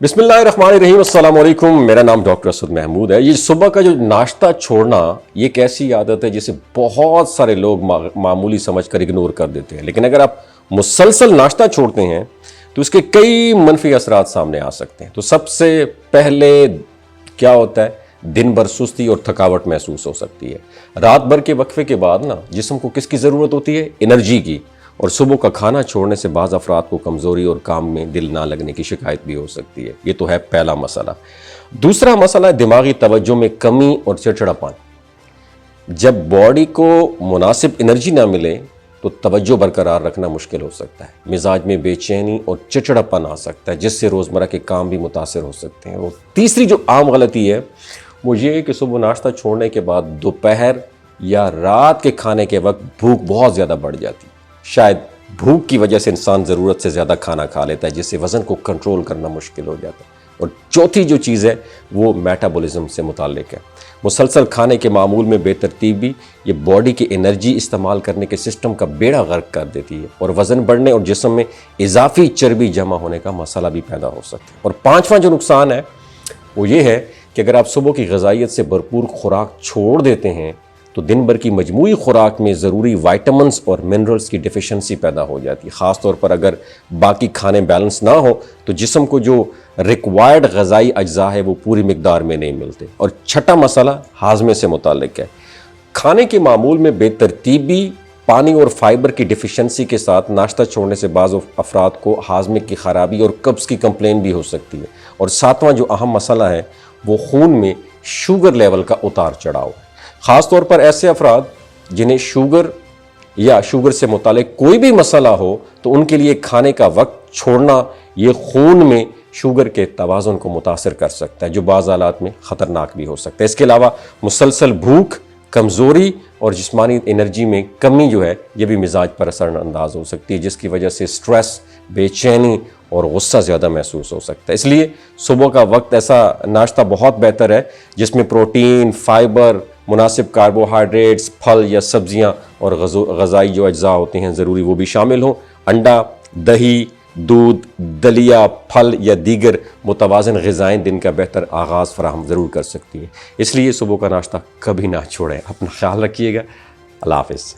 بسم اللہ الرحمن الرحیم، السلام علیکم۔ میرا نام ڈاکٹر اسد محمود ہے۔ یہ صبح کا جو ناشتہ چھوڑنا یہ ایک ایسی عادت ہے جسے بہت سارے لوگ معمولی سمجھ کر اگنور کر دیتے ہیں، لیکن اگر آپ مسلسل ناشتہ چھوڑتے ہیں تو اس کے کئی منفی اثرات سامنے آ سکتے ہیں۔ تو سب سے پہلے کیا ہوتا ہے، دن بھر سستی اور تھکاوٹ محسوس ہو سکتی ہے۔ رات بھر کے وقفے کے بعد جسم کو کس کی ضرورت ہوتی ہے؟ انرجی کی، اور صبح کا کھانا چھوڑنے سے بعض افراد کو کمزوری اور کام میں دل نہ لگنے کی شکایت بھی ہو سکتی ہے۔ یہ تو ہے پہلا مسئلہ۔ دوسرا مسئلہ ہے دماغی توجہ میں کمی اور چڑچڑاپن۔ جب باڈی کو مناسب انرجی نہ ملے تو توجہ برقرار رکھنا مشکل ہو سکتا ہے، مزاج میں بے چینی اور چڑچڑاپن آ سکتا ہے، جس سے روزمرہ کے کام بھی متاثر ہو سکتے ہیں۔ اور تیسری جو عام غلطی ہے وہ یہ ہے کہ صبح ناشتہ چھوڑنے کے بعد دوپہر یا رات کے کھانے کے وقت بھوک بہت زیادہ بڑھ جاتی ہے۔ شاید بھوک کی وجہ سے انسان ضرورت سے زیادہ کھانا کھا لیتا ہے، جس سے وزن کو کنٹرول کرنا مشکل ہو جاتا ہے۔ اور چوتھی جو چیز ہے وہ میٹابولزم سے متعلق ہے۔ مسلسل کھانے کے معمول میں بے ترتیبی یہ باڈی کی انرجی استعمال کرنے کے سسٹم کا بیڑا غرق کر دیتی ہے، اور وزن بڑھنے اور جسم میں اضافی چربی جمع ہونے کا مسئلہ بھی پیدا ہو سکتا ہے۔ اور پانچواں جو نقصان ہے وہ یہ ہے کہ اگر آپ صبح کی غذائیت سے بھرپور خوراک چھوڑ دیتے ہیں تو دن بھر کی مجموعی خوراک میں ضروری وائٹامنز اور منرلز کی ڈیفیشنسی پیدا ہو جاتی ہے۔ خاص طور پر اگر باقی کھانے بیلنس نہ ہو تو جسم کو جو ریکوائرڈ غذائی اجزاء ہے وہ پوری مقدار میں نہیں ملتے۔ اور چھٹا مسئلہ ہاضمے سے متعلق ہے۔ کھانے کے معمول میں بے ترتیبی، پانی اور فائبر کی ڈیفیشنسی کے ساتھ ناشتہ چھوڑنے سے بعض افراد کو ہاضمے کی خرابی اور قبض کی کمپلین بھی ہو سکتی ہے۔ اور ساتواں جو اہم مسئلہ ہے وہ خون میں شوگر لیول کا اتار چڑھاؤ ہے۔ خاص طور پر ایسے افراد جنہیں شوگر یا شوگر سے متعلق کوئی بھی مسئلہ ہو تو ان کے لیے کھانے کا وقت چھوڑنا یہ خون میں شوگر کے توازن کو متاثر کر سکتا ہے، جو بعض حالات میں خطرناک بھی ہو سکتا ہے۔ اس کے علاوہ مسلسل بھوک، کمزوری اور جسمانی انرجی میں کمی جو ہے یہ بھی مزاج پر اثر انداز ہو سکتی ہے، جس کی وجہ سے سٹریس، بے چینی اور غصہ زیادہ محسوس ہو سکتا ہے۔ اس لیے صبح کا وقت ایسا ناشتہ بہت بہتر ہے جس میں پروٹین، فائبر، مناسب کاربوہائیڈریٹس، پھل یا سبزیاں اور غذائی جو اجزاء ہوتے ہیں ضروری وہ بھی شامل ہوں۔ انڈا، دہی، دودھ، دلیا، پھل یا دیگر متوازن غذائیں دن کا بہتر آغاز فراہم ضرور کر سکتی ہیں۔ اس لیے صبح کا ناشتہ کبھی نہ چھوڑیں۔ اپنا خیال رکھیے گا۔ اللہ حافظ۔